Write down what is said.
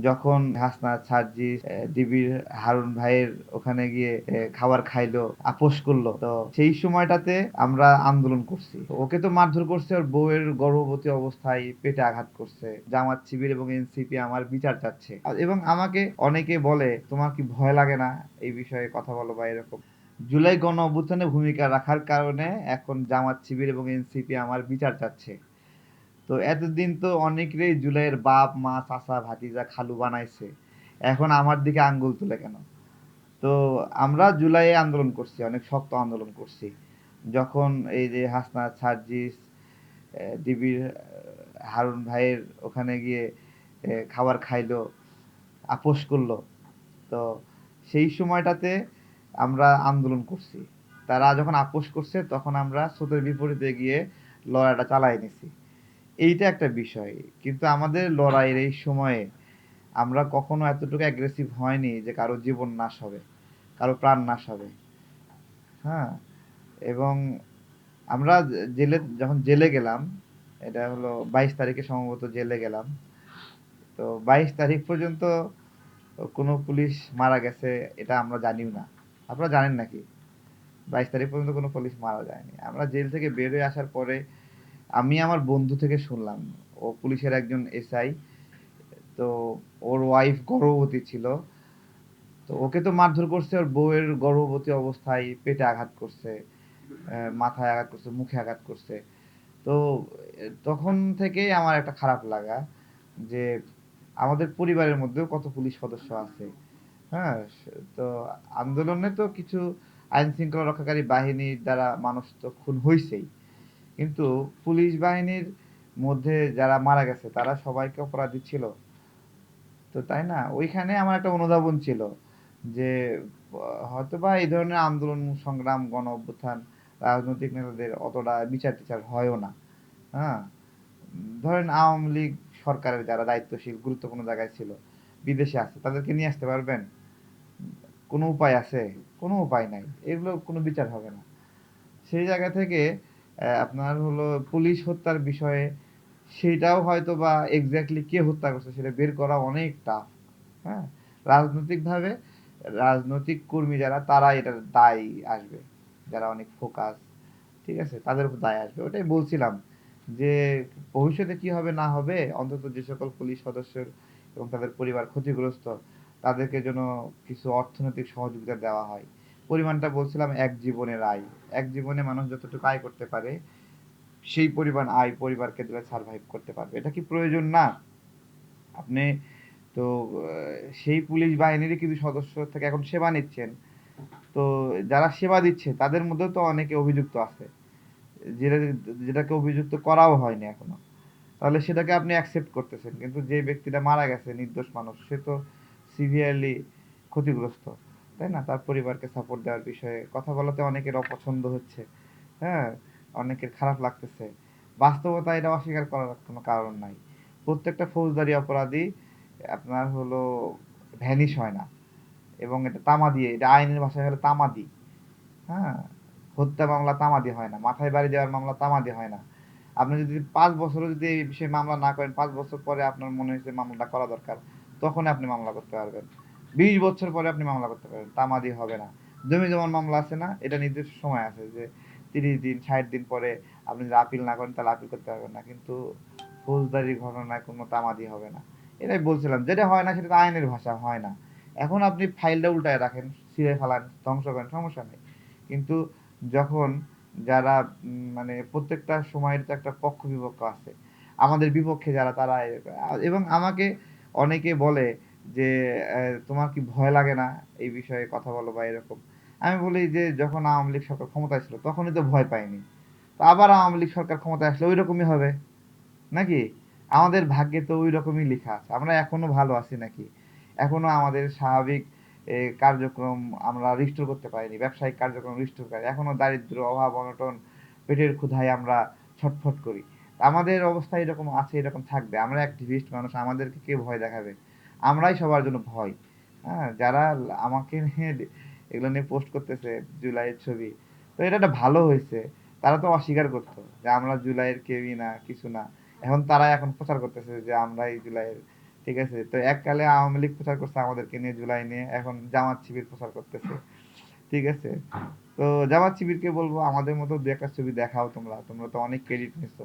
যখন হাসনাত, সার্জিস, ডিবির হারুন ভাইয়ের ওখানে গিয়ে খাবার খাইলো, আপোস করলো, তো সেই সময়টাতে আমরা আন্দোলন করছি। ওকে তো মারধর করছে, ওর বউয়ের গর্ভবতী অবস্থায় পেটে আঘাত করছে। জামাত শিবির এবং এনসিপি আমার বিচার চাচ্ছে। এবং আমাকে অনেকে বলে, তোমার কি ভয় লাগে না এই বিষয়ে কথা বলো বা এরকম। জুলাই গণ অভ্যুত্থানে ভূমিকা রাখার কারণে এখন জামাত শিবির এবং এনসিপি আমার বিচার চাচ্ছে। তো এতদিন তো অনেকেরই জুলাইয়ের বাপ মা চাচা ভাতিজা খালু বানাইছে, এখন আমার দিকে আঙ্গুল তুলে কেন? তো আমরা জুলাইয়ে আন্দোলন করছি, অনেক শক্ত আন্দোলন করছি। যখন এই যে হাসনাত, সার্জিস, ডিবির হারুন ভাইয়ের ওখানে গিয়ে খাবার খাইলো, আপোস করলো, তো সেই সময়টাতে আমরা আন্দোলন করছি। তারা যখন আপোস করছে তখন আমরা স্রোতের বিপরীতে গিয়ে লড়াইটা চালাই নিছি। এইটা একটা বিষয়। কিন্তু আমাদের লড়াইয়ের এই সময়ে আমরা কখনো এতটুকু অ্যাগ্রেসিভ হয়নি যে কারো জীবন নাশ হবে, কারো প্রাণ নাশ হবে। হ্যাঁ? এবং আমরা যখন জেলে গেলাম, এটা হলো ২২ তারিখে সম্ভবত জেলে গেলাম। তো ২২ তারিখ পর্যন্ত কোনো পুলিশ মারা গেছে এটা আমরা জানিও না। আপনারা জানেন নাকি? ২২ তারিখ পর্যন্ত কোনো পুলিশ মারা যায়নি। আমরা জেল থেকে বের হয়ে আসার পরে আমি আমার বন্ধু থেকে শুনলাম, ও পুলিশের একজন এসআই। তো ওর ওয়াইফ গর্ভবতী ছিল। তো ওকে তো মারধর করছে, ওর বউয়ের গর্ভবতী অবস্থায় পেটে আঘাত করছে, মাথায় আঘাত করছে, মুখে আঘাত করছে। তো তখন থেকেই আমার একটা খারাপ লাগা যে আমাদের পরিবারের মধ্যেও কত পুলিশ সদস্য আছে। হ্যাঁ? তো আন্দোলনে তো কিছু আইন শৃঙ্খলা রক্ষাকারী বাহিনীর দ্বারা মানুষ তো খুন হইছেই। কিন্তু পুলিশ বাহিনীর মধ্যে যারা মারা গেছে তারা সবাই কি অপরাধী ছিল? তো তাই না? ওইখানে আমার একটা অনুধাবন ছিল যে হয়তোবা এই ধরনের আন্দোলন সংগ্রাম গণ অভ্যুত্থান রাজনৈতিক নেতাদের অতটা বিচার-টিচার হয়ও না। হ্যাঁ? ধরেন আওয়ামী লীগ সরকারের যারা দায়িত্বশীল গুরুত্বপূর্ণ জায়গায় ছিল, বিদেশে আছে, তাদেরকে নিয়ে আসতে পারবেন? কোনো উপায় আছে? কোনো উপায় নাই। এগুলো কোনো বিচার হবে না। সেই জায়গা থেকে আপনার হলো পুলিশ হত্যার বিষয়ে সেইটাও হয়তোবা এক্সাক্টলি কে হত্যা করছে সেটা বের করা অনেক টাফ। হ্যাঁ? রাজনৈতিকভাবে রাজনৈতিক কর্মী যারা তারা এটার দায় আসবে। যারা অনেক ফোকাস, ঠিক আছে? তাদের উপর দায় আসবে। ওটাই বলছিলাম যে ভবিষ্যতে কি হবে না হবে, অন্তত যে সকল পুলিশ সদস্যের এবং তাদের পরিবার ক্ষতিগ্রস্ত তাদেরকে যেন কিছু অর্থনৈতিক সহযোগিতা দেওয়া হয়। পরিমাণটা বলছিলাম এক জীবনের আয়। এক জীবনে মানুষ যতটুকু আয় করতে পারে সেই পরিমাণ আয় পরিবারকে দিলে সারভাইভ করতে পারবে। এটা কি প্রয়োজন না? আপনি তো সেই পুলিশ বাহিনীরই কিছু সদস্য থেকে এখন সেবা নিচ্ছেন। তো যারা সেবা দিচ্ছে তাদের মধ্যেও তো অনেকে অভিযুক্ত আছে। যেটা যেটাকে অভিযুক্ত করাও হয়নি এখনো। তাহলে সেটাকে আপনি অ্যাকসেপ্ট করতেছেন। কিন্তু যে ব্যক্তিটা মারা গেছে নির্দোষ মানুষ সে তো সিভিয়ারলি ক্ষতিগ্রস্ত। তাই না? তার পরিবারকে সাপোর্ট দেওয়ার বিষয়ে কথা বলাতে অনেকের অপছন্দ হচ্ছে। হ্যাঁ? অনেকের খারাপ লাগতেছে। বাস্তবতা এটা অস্বীকার করার কোনো কারণ নাই। প্রত্যেকটা ফৌজদারি অপরাধী আপনার হলো ভ্যানিশ হয় না। এবং এটা তামাদি, এটা আইনের ভাষায় হলো তামাদি। হ্যাঁ? হত্যা মামলা তামাদি হয় না। মাথায় বাড়ি দেওয়ার মামলা তামাদি হয় না। আপনি যদি ৫ বছরও যদি এই বিষয়ে মামলা না করেন, ৫ বছর পরে আপনার মনে হয়েছে মামলাটা করা দরকার, তখনই আপনি মামলা করতে পারবেন। ২০ বছর পরে আপনি মামলা করতে পারবেন। তামাদি হবে না। জমি জমার মামলা আছে না? এটা নির্দিষ্ট সময় আছে যে ৩০ দিন, ৬০ দিন পরে আপনি যদি আপিল না করেন তাহলে আপিল করতে পারবেন না। কিন্তু ফৌজদারি ঘটনায় কোনো তামাদি হবে না। এটাই বলছিলাম। যেটা হয় না সেটা তো আইনের ভাষা হয় না। এখন আপনি ফাইলটা উল্টায় রাখেন, ছিঁড়ে ফেলান, ধ্বংস করেন, সমস্যা নেই। কিন্তু যখন যারা মানে প্রত্যেকটা সময়ের তো একটা পক্ষ বিপক্ষ আছে। আমাদের বিপক্ষে যারা তারা এবং আমাকে অনেকে বলে যে, "তোমার কি ভয় লাগে না এই বিষয়ে কথা বলো বা এরকম?" আমি বলি যে, "যখন আওয়ামী লীগ সরকার ক্ষমতায় ছিল তখনই তো ভয় পাইনি। তো আবার আওয়ামী লীগ সরকার ক্ষমতায় আসলে ঐরকমই হবে।" নাকি? আমাদের ভাগ্যে তো ঐরকমই লিখা আছে। আমরা এখনো ভালো আছি নাকি? এখনো আমাদের স্বাভাবিক কার্যক্রম আমরা রিস্টোর করতে পারিনি। ব্যবসায়িক কার্যক্রম রিস্টোর করি। এখনো দারিদ্র্য, অভাব, অনটন, পেটের ক্ষুধায় আমরা ছটফট করি। আমাদের অবস্থা এরকম আছে, এরকম থাকবে। আমরা অ্যাক্টিভিস্ট মানুষ, আমাদেরকে কে ভয় দেখাবে? আমরাই সবার জন্য ভয়। হ্যাঁ? যারা আমাকে নিয়ে এগুলো নিয়ে পোস্ট করতেছে, জুলাইয়ের ছবি। তো এটা একটা ভালো হইছে। তারা তো অস্বীকার করত যে আমরা জুলাইয়ের কেউই না, কিছু না। এখন তারা প্রচার করতেছে যে আমরাই জুলাইয়ের ঠিক আছে? তো এককালে আওয়ামী লীগ প্রচার করছে আমাদেরকে নিয়ে, জুলাই নিয়ে, এখন জামাত শিবির প্রচার করতেছে। ঠিক আছে? তো জামাত শিবিরকে বলবো আমাদের মতো দু একটা ছবি দেখাও তোমরা, তোমরা তো অনেক ক্রেডিট নিছো।